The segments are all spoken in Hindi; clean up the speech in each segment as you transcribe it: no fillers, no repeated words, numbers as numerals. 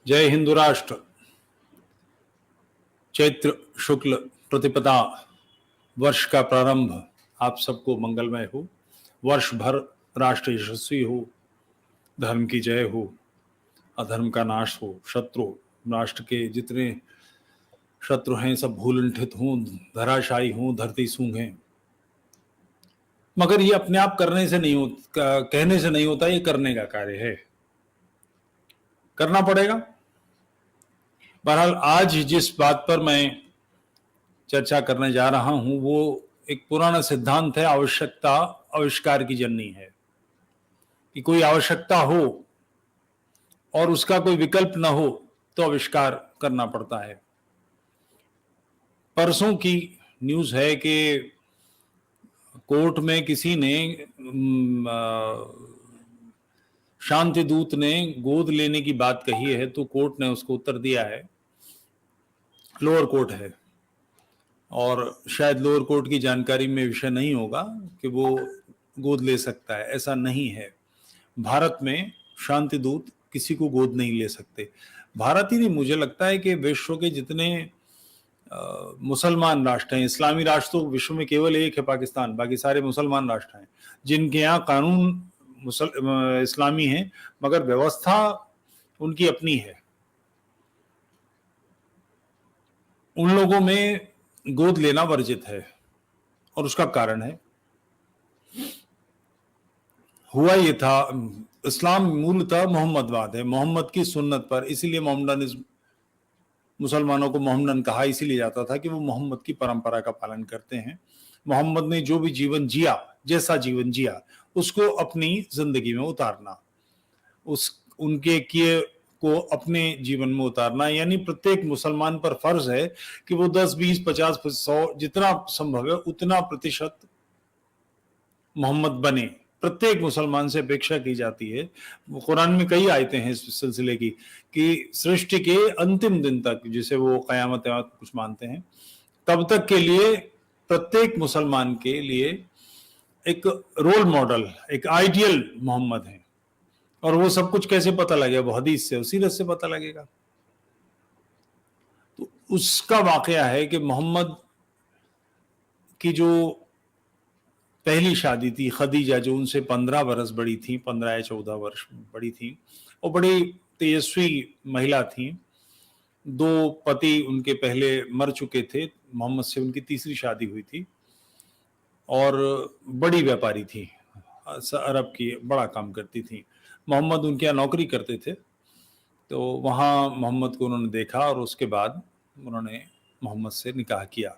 जय हिंदू राष्ट्र। चैत्र शुक्ल प्रतिपदा वर्ष का प्रारंभ आप सबको मंगलमय हो। वर्ष भर राष्ट्र यशस्वी हो, धर्म की जय हो, अधर्म का नाश हो, शत्रु राष्ट्र के जितने शत्रु हैं सब भूलुंठित हों, धराशायी हों, धरती सूंघें। मगर ये अपने आप करने से नहीं होता, कहने से नहीं होता, ये करने का कार्य है, करना पड़ेगा। बहरहाल आज जिस बात पर मैं चर्चा करने जा रहा हूं वो एक पुराना सिद्धांत है, आवश्यकता आविष्कार की जननी है। कि कोई आवश्यकता हो और उसका कोई विकल्प न हो तो आविष्कार करना पड़ता है। परसों की न्यूज है कि कोर्ट में किसी ने शांति दूत ने गोद लेने की बात कही है, तो कोर्ट ने उसको उत्तर दिया है, लोअर कोर्ट है और शायद लोअर कोर्ट की जानकारी में विषय नहीं होगा कि वो गोद ले सकता है। ऐसा नहीं है। भारत में शांति दूत किसी को गोद नहीं ले सकते। भारत ही नहीं, मुझे लगता है कि विश्व के जितने मुसलमान राष्ट्र हैं, इस्लामी राष्ट्र तो विश्व में केवल एक है, पाकिस्तान, बाकी सारे मुसलमान राष्ट्र हैं जिनके यहाँ कानून इस्लामी है मगर व्यवस्था उनकी अपनी है। उन लोगों में गोद लेना वर्जित है और उसका कारण है, हुआ ये था, इस्लाम मूलतः मोहम्मदवाद है, मोहम्मद की सुन्नत पर, इसीलिए मोहम्मदनिज्म, मुसलमानों को मोहम्मदन कहा इसीलिए जाता था कि वो मोहम्मद की परंपरा का पालन करते हैं। मोहम्मद ने जो भी जीवन जिया, जैसा जीवन जिया, उसको अपनी जिंदगी में उतारना, उनके किए को अपने जीवन में उतारना, यानी प्रत्येक मुसलमान पर फर्ज है कि वो 10, 20, 50, 100 जितना संभव है उतना प्रतिशत मोहम्मद बने। प्रत्येक मुसलमान से अपेक्षा की जाती है। कुरान में कई आयतें हैं इस सिलसिले की कि सृष्टि के अंतिम दिन तक, जिसे वो कयामत कुछ मानते हैं, तब तक के लिए प्रत्येक मुसलमान के लिए एक रोल मॉडल, एक आइडियल मोहम्मद है। और वो सब कुछ कैसे पता लगेगा? वो हदीस से, सीरत से पता लगेगा। तो उसका वाकया है कि मोहम्मद की जो पहली शादी थी, खदीजा, जो उनसे 15 बरस बड़ी थी, 15 या 14 वर्ष बड़ी थी, और बड़ी तेजस्वी महिला थी। 2 पति उनके पहले मर चुके थे, मोहम्मद से उनकी तीसरी शादी हुई थी, और बड़ी व्यापारी थी, अरब की बड़ा काम करती थी। मोहम्मद उनके यहाँ नौकरी करते थे, तो वहाँ मोहम्मद को उन्होंने देखा और उसके बाद उन्होंने मोहम्मद से निकाह किया।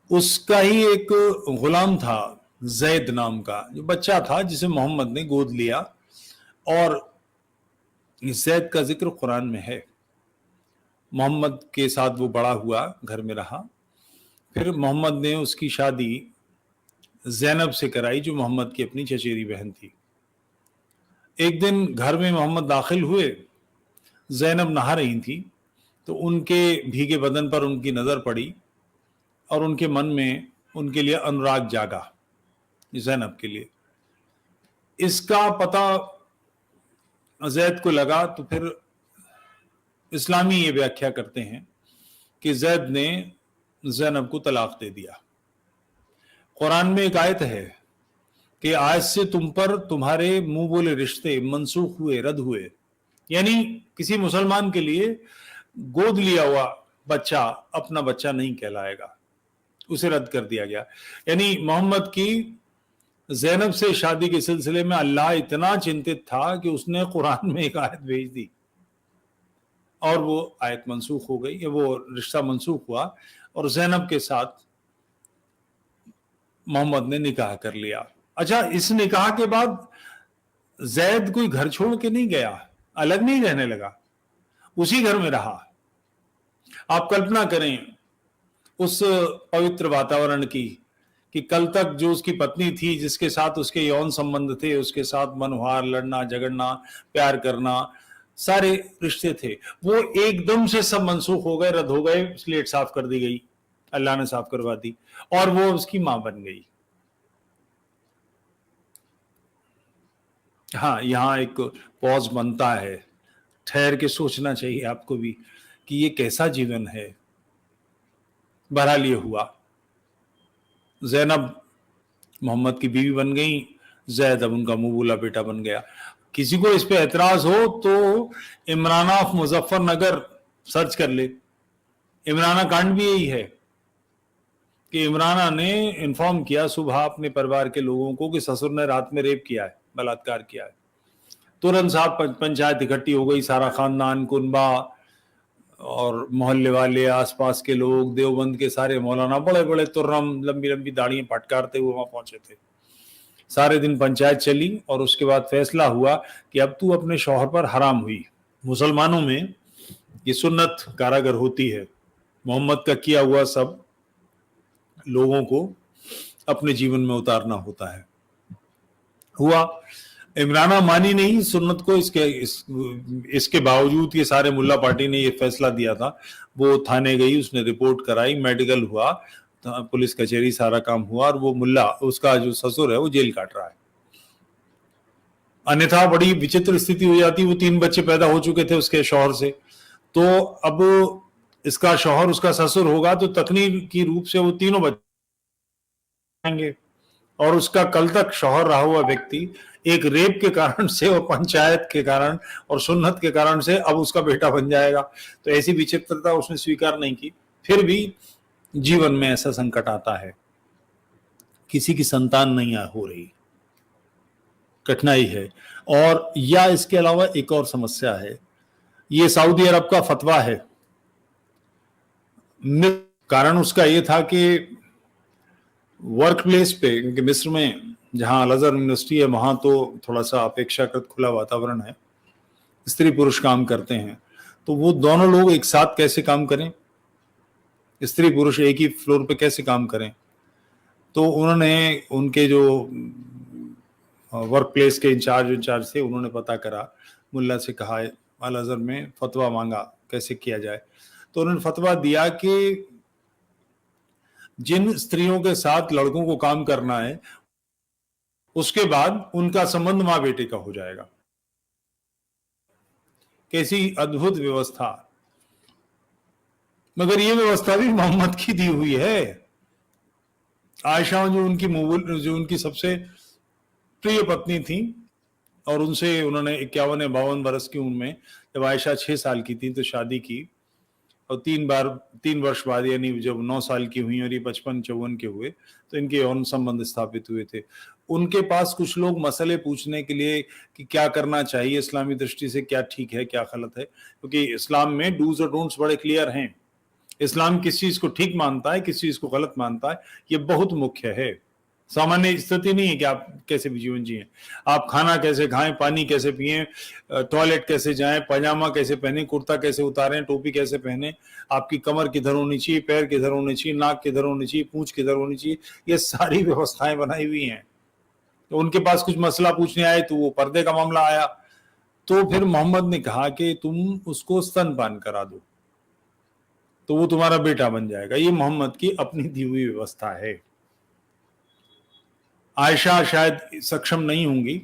उसका ही एक गुलाम था, जैद नाम का, जो बच्चा था जिसे मोहम्मद ने गोद लिया, और जैद का जिक्र कुरान में है। मोहम्मद के साथ वो बड़ा हुआ, घर में रहा। फिर मोहम्मद ने उसकी शादी जैनब से कराई, जो मोहम्मद की अपनी चचेरी बहन थी। एक दिन घर में मोहम्मद दाखिल हुए, जैनब नहा रही थी, तो उनके भीगे बदन पर उनकी नजर पड़ी और उनके मन में उनके लिए अनुराग जागा, जैनब के लिए। इसका पता जैद को लगा, तो फिर इस्लामी ये व्याख्या करते हैं कि जैद ने जैनब को तलाक दे दिया। कुरान में एक आयत है कि आज से तुम पर तुम्हारे मुंह बोले रिश्ते मनसूख हुए, रद्द हुए। यानी किसी मुसलमान के लिए गोद लिया हुआ बच्चा अपना बच्चा नहीं कहलाएगा, उसे रद्द कर दिया गया। यानी मोहम्मद की जैनब से शादी के सिलसिले में अल्लाह इतना चिंतित था कि उसने कुरान में एक आयत भेज दी और वो आयत मनसूख हो गई, वो रिश्ता मनसूख हुआ और जैनब के साथ मोहम्मद ने निकाह कर लिया। अच्छा, इस निकाह के बाद जैद कोई घर छोड़ के नहीं गया, अलग नहीं रहने लगा, उसी घर में रहा। आप कल्पना करें उस पवित्र वातावरण की कि कल तक जो उसकी पत्नी थी, जिसके साथ उसके यौन संबंध थे, उसके साथ मनोहार, लड़ना झगड़ना, प्यार करना, सारे रिश्ते थे, वो एकदम से सब मनसूख हो गए, रद्द हो गए, स्लेट साफ कर दी गई, अल्लाह ने साफ करवा दी और वो उसकी मां बन गई। हाँ, यहां एक पॉज बनता है ठहर के सोचना चाहिए आपको भी कि ये कैसा जीवन है। बहरहाल ये हुआ, जैनब मोहम्मद की बीवी बन गई, जैद अब उनका मुंह बोला बेटा बन गया। किसी को इस पे एतराज हो तो इमराना ऑफ मुजफ्फरनगर सर्च कर ले। इमराना कांड भी यही है कि इमराना ने इन्फॉर्म किया सुबह अपने परिवार के लोगों को कि ससुर ने रात में रेप किया है, बलात्कार किया है। तुरंत साहब पंचायत इकट्ठी हो गई, सारा खानदान, कुनबा और मोहल्ले वाले, आसपास के लोग, देवबंद के सारे मौलाना, बड़े बड़े तुर्रम, लंबी लंबी दाढ़ियां फटकारते हुए वहां पहुंचे थे। सारे दिन पंचायत चली और उसके बाद फैसला हुआ कि अब तू अपने शौहर पर हराम हुई। मुसलमानों में ये सुन्नत कारागर होती है, मोहम्मद का किया हुआ सब लोगों को अपने जीवन में उतारना होता है। हुआ, इमराना मानी नहीं सुन्नत को, इसके बावजूद ये सारे मुल्ला पार्टी ने ये फैसला दिया था। वो थाने गई, उसने रिपोर्ट कराई, मेडिकल हुआ, पुलिस कचहरी, सारा काम हुआ और वो मुल्ला, उसका जो ससुर है वो जेल काट रहा है। अन्यथा बड़ी विचित्र स्थिति हो जाती। वो 3 बच्चे पैदा हो चुके थे उसके शौहर से, तो अब इसका शौहर उसका ससुर होगा तो तकनीकी रूप से वो तीनों बच्चे आएंगे और उसका कल तक शौहर रहा हुआ व्यक्ति एक रेप के कारण से और पंचायत के कारण और सुन्नत के कारण से अब उसका बेटा बन जाएगा। तो ऐसी विचित्रता उसने स्वीकार नहीं की। फिर भी जीवन में ऐसा संकट आता है, किसी की संतान नहीं हो रही, कठिनाई है। और या इसके अलावा एक और समस्या है, ये सऊदी अरब का फतवा है। कारण उसका ये था कि वर्क प्लेस पे, क्योंकि मिस्र में जहां अल अज़हर यूनिवर्सिटी है वहां तो थोड़ा सा अपेक्षाकृत खुला वातावरण है, स्त्री पुरुष काम करते हैं, तो वो दोनों लोग एक साथ कैसे काम करें, स्त्री पुरुष एक ही फ्लोर पे कैसे काम करें। तो उन्होंने उनके जो वर्क प्लेस के इंचार्ज थे, उन्होंने पता करा, मुल्ला से कहा, अल अज़हर में फतवा मांगा कैसे किया जाए। तो उन्होंने फतवा दिया कि जिन स्त्रियों के साथ लड़कों को काम करना है उसके बाद उनका संबंध मां बेटे का हो जाएगा। कैसी अद्भुत व्यवस्था। मगर ये व्यवस्था भी मोहम्मद की दी हुई है। आयशा जो उनकी सबसे प्रिय पत्नी थी और उनसे उन्होंने 51-52 बरस की उम्र में, जब आयशा 6 साल की थी तो शादी की और 3 वर्ष बाद, यानी जब 9 साल की हुई और ये 55-54 के हुए, तो इनके यौन संबंध स्थापित हुए थे। उनके पास कुछ लोग मसले पूछने के लिए कि क्या करना चाहिए इस्लामी दृष्टि से, क्या ठीक है क्या गलत है, क्योंकि इस्लाम में डूज और डोंट्स बड़े क्लियर हैं। इस्लाम किस चीज को ठीक मानता है, किस चीज को गलत मानता है, ये बहुत मुख्य है। सामान्य स्थिति नहीं है कि आप कैसे भी जीवन जिए, आप खाना कैसे खाएं, पानी कैसे पिए, टॉयलेट कैसे जाएं, पजामा कैसे पहने, कुर्ता कैसे उतारें, टोपी कैसे पहने, आपकी कमर किधर होनी चाहिए, पैर किधर होने चाहिए, नाक किधर होनी चाहिए, पूंछ किधर होनी चाहिए, ये सारी व्यवस्थाएं बनाई हुई हैं। तो उनके पास कुछ मसला पूछने आए तो वो पर्दे का मामला आया, तो फिर मोहम्मद ने कहा कि तुम उसको स्तनपान करा दो तो वो तुम्हारा बेटा बन जाएगा। ये मोहम्मद की अपनी दी हुई व्यवस्था है। आयशा शायद सक्षम नहीं होंगी,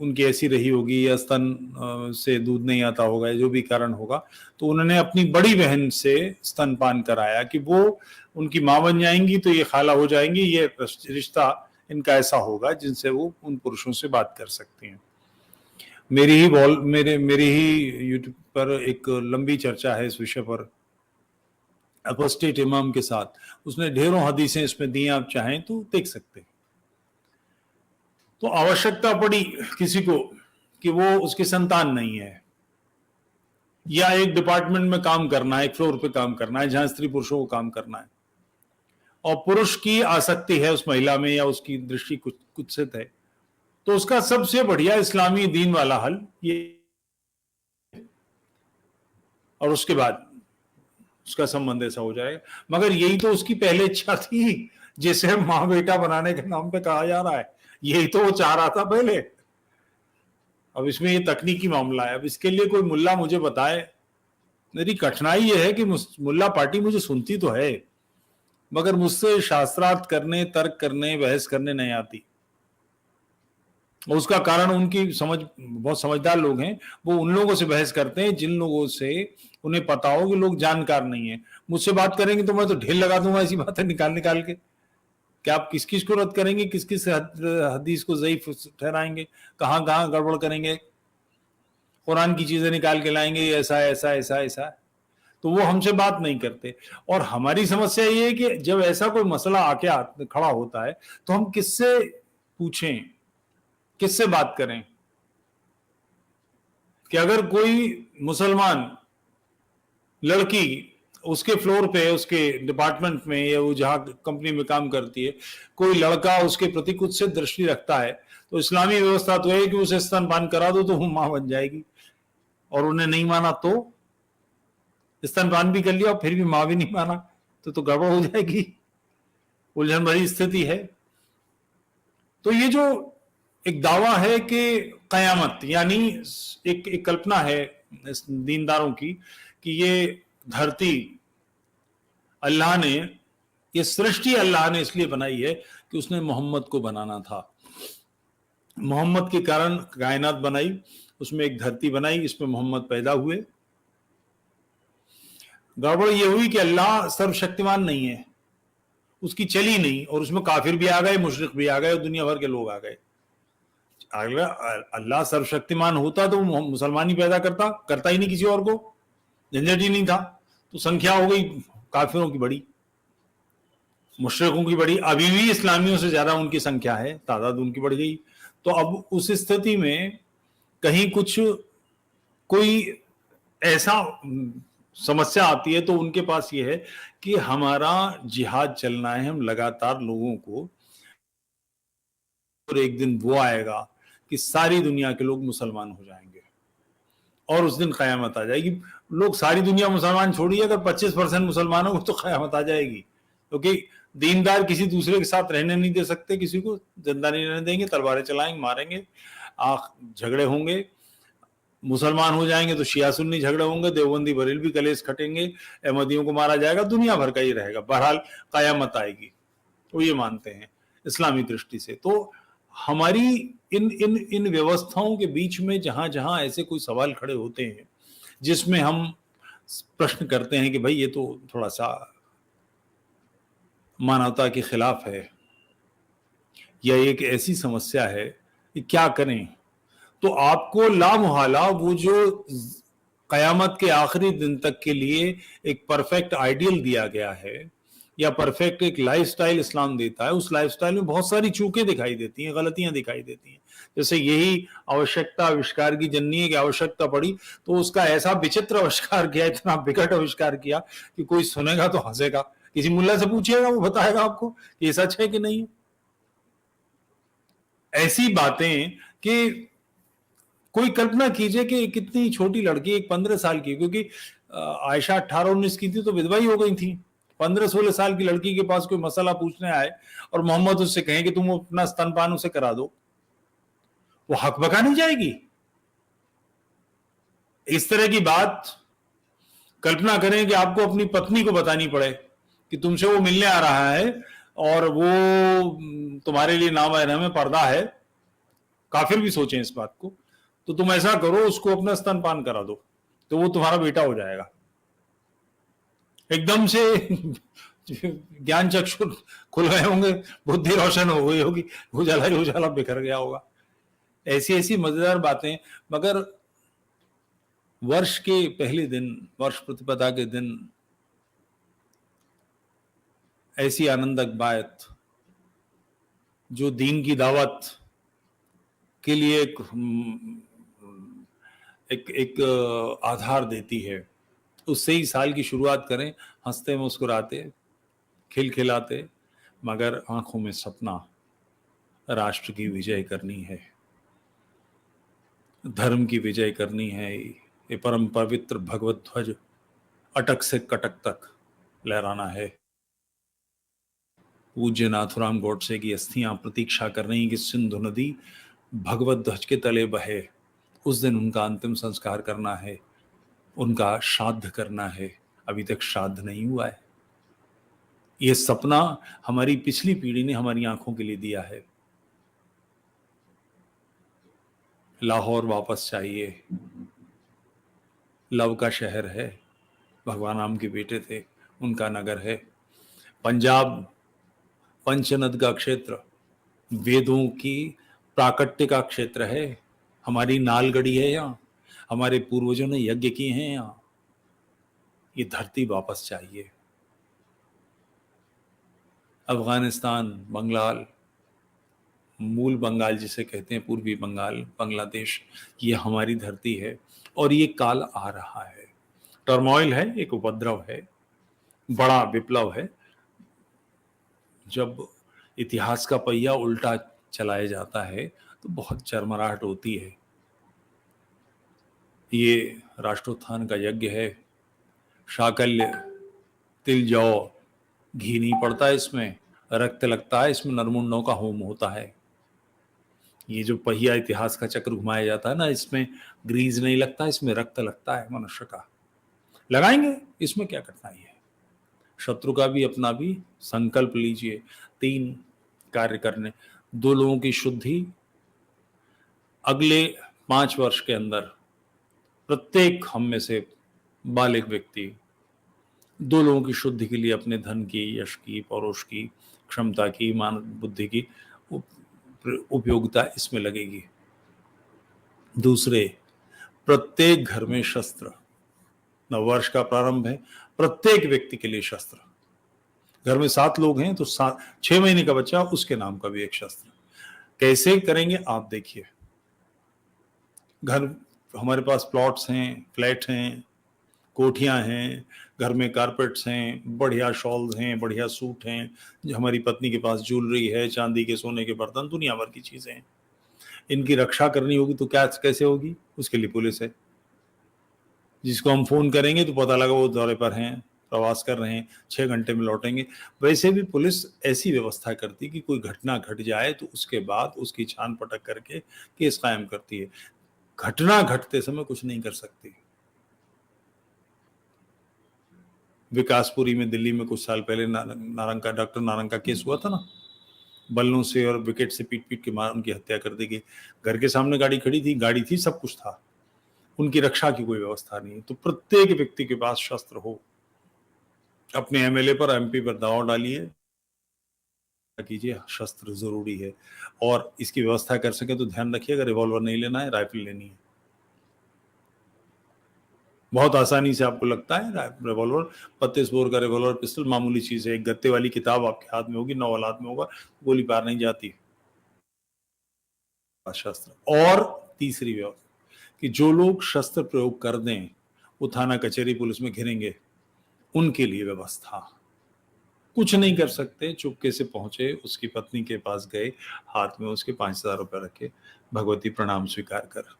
उनकी ऐसी रही होगी या स्तन से दूध नहीं आता होगा, जो भी कारण होगा, तो उन्होंने अपनी बड़ी बहन से स्तनपान कराया कि वो उनकी माँ बन जाएंगी तो ये खाला हो जाएंगी। ये रिश्ता इनका ऐसा होगा जिनसे वो उन पुरुषों से बात कर सकती हैं। मेरी ही यूट्यूब पर एक लंबी चर्चा है इस विषय पर, अपोस्टेट इमाम के साथ, उसने ढेरों हदीसें इसमें दी, आप चाहें तो देख सकते हैं। तो आवश्यकता पड़ी किसी को कि वो उसकी संतान नहीं है या एक डिपार्टमेंट में काम करना है, एक फ्लोर पे काम करना है जहां स्त्री पुरुषों को काम करना है, और पुरुष की आसक्ति है उस महिला में या उसकी दृष्टि कुत्सित है, तो उसका सबसे बढ़िया इस्लामी दीन वाला हल ये, और उसके बाद उसका संबंध ऐसा हो जाएगा। मगर यही तो उसकी पहले इच्छा थी जिसे मां बेटा बनाने के नाम पे कहा जा रहा है, यही तो वो चाह रहा था पहले। अब इसमें ये तकनीकी मामला है। अब इसके लिए कोई मुल्ला मुझे बताए। मेरी कठिनाई ये है कि मुल्ला पार्टी मुझे सुनती तो है मगर मुझसे शास्त्रार्थ करने, तर्क करने, बहस करने नहीं आती। और उसका कारण उनकी समझ, बहुत समझदार लोग हैं, वो उन लोगों से बहस करते हैं जिन लोगों से उन्हें पता हो कि लोग जानकार नहीं है। मुझसे बात करेंगे तो मैं तो ढेर लगा दूंगा ऐसी बातें निकाल निकाल के। क्या आप किस किस को रद्द करेंगे, किस किस हदीस को ज़ईफ ठहराएंगे, कहाँ कहाँ गड़बड़ करेंगे, कुरान की चीजें निकाल के लाएंगे, ऐसा ऐसा ऐसा ऐसा। तो वो हमसे बात नहीं करते। और हमारी समस्या ये है कि जब ऐसा कोई मसला आके खड़ा होता है तो हम किससे पूछें, किससे बात करें। कि अगर कोई मुसलमान लड़की उसके फ्लोर पे, उसके डिपार्टमेंट में या वो जहाँ कंपनी में काम करती है, कोई लड़का उसके प्रति कुछ से दृष्टि रखता है, तो इस्लामी व्यवस्था तो है कि उसे स्तनपान करा दो तो वो मां बन जाएगी। और उन्हें नहीं माना तो स्तनपान भी कर लिया और फिर भी मां भी नहीं माना तो गड़बड़ हो जाएगी, उलझन भरी स्थिति है। तो ये जो एक दावा है कि कयामत, यानी एक कल्पना है दीनदारों की कि ये धरती अल्लाह ने, ये सृष्टि अल्लाह ने इसलिए बनाई है कि उसने मोहम्मद को बनाना था। मोहम्मद के कारण कायनात बनाई, उसमें एक धरती बनाई, इसमें मोहम्मद पैदा हुए। गड़बड़ ये हुई कि अल्लाह सर्वशक्तिमान नहीं है, उसकी चली नहीं, और उसमें काफिर भी आ गए, मुशरिक भी आ गए और दुनिया भर के लोग आ गए। अल्लाह सर्वशक्तिमान होता तो मुसलमान ही पैदा करता ही नहीं किसी और को, झंझट ही नहीं था। तो संख्या हो गई काफिरों की बड़ी, मुशरिकों की बड़ी, अभी भी इस्लामियों से ज्यादा उनकी संख्या है, तादाद उनकी बढ़ गई। तो अब उस स्थिति में कहीं कुछ कोई ऐसा समस्या आती है तो उनके पास ये है कि हमारा जिहाद चलना है, हम लगातार लोगों को, और एक दिन वो आएगा कि सारी दुनिया के लोग मुसलमान हो जाएंगे और उस दिन कयामत आ जाएगी। लोग सारी दुनिया मुसलमान छोड़िए, अगर 25% मुसलमान हो तो कयामत आ जाएगी, क्योंकि दीनदार किसी दूसरे के साथ रहने नहीं दे सकते, किसी को जिंदा नहीं रहने देंगे, तलवारें चलाएंगे, मारेंगे, झगड़े होंगे। मुसलमान हो जाएंगे तो शिया सुन्नी झगड़े होंगे, देवबंदी बरेलवी कलेश खटेंगे, अहमदियों को मारा जाएगा, दुनिया भर का ही रहेगा। बहरहाल कयामत आएगी, तो ये मानते हैं इस्लामी दृष्टि से। तो हमारी इन इन इन व्यवस्थाओं के बीच में जहां जहां ऐसे कोई सवाल खड़े होते हैं जिसमें हम प्रश्न करते हैं कि भाई ये तो थोड़ा सा मानवता के खिलाफ है, या एक ऐसी समस्या है कि क्या करें, तो आपको लामुहाला वो जो कयामत के आखिरी दिन तक के लिए एक परफेक्ट आइडियल दिया गया है, या परफेक्ट एक लाइफस्टाइल इस्लाम देता है, उस लाइफस्टाइल में बहुत सारी चूकें दिखाई देती हैं, गलतियां दिखाई देती हैं। जैसे यही आवश्यकता आविष्कार की जननी है कि आवश्यकता पड़ी तो उसका ऐसा विचित्र आविष्कार किया, इतना विकट आविष्कार किया कि कोई सुनेगा तो हंसेगा, किसी मुल्ला से पूछिएगा वो बताएगा आपको कि ये सच है कि नहीं। ऐसी बातें कि कोई कल्पना कीजिए कि कितनी छोटी लड़की, एक 15 साल की, क्योंकि आयशा 18-19 की थी तो विधवा ही हो गई थी, 15-16 साल की लड़की के पास कोई मसला पूछने आए और मोहम्मद उससे कहें कि तुम अपना स्तनपान उसे करा दो, वो हक बका नहीं जाएगी। इस तरह की बात कल्पना करें कि आपको अपनी पत्नी को बतानी पड़े कि तुमसे वो मिलने आ रहा है और वो तुम्हारे लिए नामहरम है, पर्दा है, काफिर भी सोचें इस बात को, तो तुम ऐसा करो उसको अपना स्तनपान करा दो तो वो तुम्हारा बेटा हो जाएगा। एकदम से ज्ञान चक्षु खुल गए होंगे, बुद्धि रोशन हो गई होगी, उजाला ही उजाला बिखर गया होगा। ऐसी ऐसी मजेदार बातें। मगर वर्ष के पहले दिन, वर्ष प्रतिपदा के दिन, ऐसी आनंदक बात जो दीन की दावत के लिए एक आधार देती है, उससे ही साल की शुरुआत करें, हंसते मुस्कुराते, खिलखिलाते, मगर आंखों में सपना, राष्ट्र की विजय करनी है, धर्म की विजय करनी है, ये परम पवित्र भगवत ध्वज अटक से कटक तक लहराना है। पूज्य नाथुराम गोडसे की अस्थियां प्रतीक्षा कर रही कि सिंधु नदी भगवत ध्वज के तले बहे। उस दिन उनका अंतिम संस्कार करना है, उनका श्राद्ध करना है। अभी तक श्राद्ध नहीं हुआ है। ये सपना हमारी पिछली पीढ़ी ने हमारी आंखों के लिए दिया है। लाहौर वापस चाहिए, लव का शहर है, भगवान राम के बेटे थे, उनका नगर है। पंजाब पंचनद का क्षेत्र, वेदों की प्राकट्य का क्षेत्र है, हमारी नाल गढ़ी है यहाँ, हमारे पूर्वजों ने यज्ञ किए हैं यहाँ। ये धरती वापस चाहिए। अफगानिस्तान, बंगाल, मूल बंगाल जिसे कहते हैं, पूर्वी बंगाल, बांग्लादेश, ये हमारी धरती है और ये काल आ रहा है। टर्मोइल है, एक उपद्रव है, बड़ा विप्लव है। जब इतिहास का पहिया उल्टा चलाया जाता है तो बहुत चरमराहट होती है। ये राष्ट्रोत्थान का यज्ञ है। शाकल्य, तिल, जौ, घी नहीं पड़ता इसमें, रक्त लगता है इसमें, नरमुंडों का होम होता है। ये जो पहिया इतिहास का चक्र घुमाया जाता है ना, इसमें ग्रीज नहीं लगता, इसमें रक्त लगता है मनुष्य का। लगाएंगे, इसमें क्या कठिनाई है। शत्रु का भी अपना भी संकल्प लीजिए। 3 कार्य करने, 2 लोगों की शुद्धि। अगले 5 वर्ष के अंदर प्रत्येक हम में से बालिग व्यक्ति 2 लोगों की शुद्धि के लिए अपने धन की, यश की, पौरुष की, क्षमता की, मानव बुद्धि की उपयोगिता इसमें लगेगी। दूसरे, प्रत्येक घर में शस्त्र। नववर्ष का प्रारंभ है, प्रत्येक व्यक्ति के लिए शस्त्र। घर में 7 लोग हैं तो 6 महीने का बच्चा, उसके नाम का भी एक शस्त्र। कैसे करेंगे आप देखिए। घर, हमारे पास प्लॉट्स हैं, फ्लैट हैं, कोठियां हैं, घर में कारपेट्स हैं, बढ़िया शॉल्स हैं, बढ़िया सूट हैं, जो हमारी पत्नी के पास ज्वेलरी है, चांदी के, सोने के बर्तन, दुनिया भर की चीजें हैं। इनकी रक्षा करनी होगी तो क्या कैसे होगी? उसके लिए पुलिस है, जिसको हम फोन करेंगे तो पता लगा वो दौरे पर हैं, प्रवास कर रहे हैं, 6 घंटे में लौटेंगे। वैसे भी पुलिस ऐसी व्यवस्था करती कि कोई घटना घट जाए तो उसके बाद उसकी छान पटक करके केस कायम करती है। घटना घटते समय कुछ नहीं कर सकती। विकासपुरी में, दिल्ली में कुछ साल पहले नारंग का, डॉक्टर नारंग का केस हुआ था ना, बल्लों से और विकेट से पीट पीट के मार उनकी हत्या कर दी गई। घर के सामने गाड़ी खड़ी थी, गाड़ी थी, सब कुछ था, उनकी रक्षा की कोई व्यवस्था नहीं। तो प्रत्येक व्यक्ति के पास शस्त्र हो। अपने एमएलए पर, एमपी पर दबाव डालिए, कीजिए, शस्त्र जरूरी है। और इसकी व्यवस्था कर सके तो ध्यान रखिएगा, रिवॉल्वर नहीं लेना है, राइफल लेनी है। बहुत आसानी से आपको लगता है रिवॉल्वर, 32 बोर का रिवॉल्वर पिस्टल मामूली चीज है। एक गत्ते वाली किताब आपके हाथ में होगी, नॉवल हाथ में होगा, गोली पार नहीं जाती। शस्त्र। और तीसरी व्यवस्था कि जो लोग शस्त्र प्रयोग कर दें वो थाना कचहरी पुलिस में घिरेंगे, उनके लिए व्यवस्था। कुछ नहीं कर सकते, चुपके से पहुंचे, उसकी पत्नी के पास गए, हाथ में उसके 5,000 रुपए रखे, भगवती प्रणाम स्वीकार कर,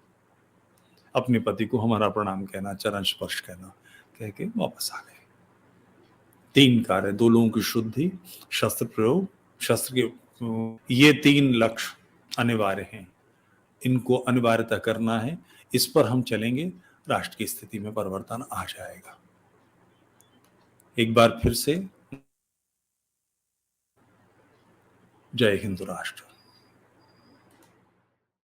अपने पति को हमारा प्रणाम कहना, चरण स्पर्श कहना, कह के वापस आ गए। 3 कार्य, 2 लोगों की शुद्धि, शस्त्र प्रयोग, शस्त्र के, ये 3 लक्ष्य अनिवार्य हैं। इनको अनिवार्यता करना है, इस पर हम चलेंगे, राष्ट्र की स्थिति में परिवर्तन आ जाएगा। एक बार फिर से जय हिंद राष्ट्र।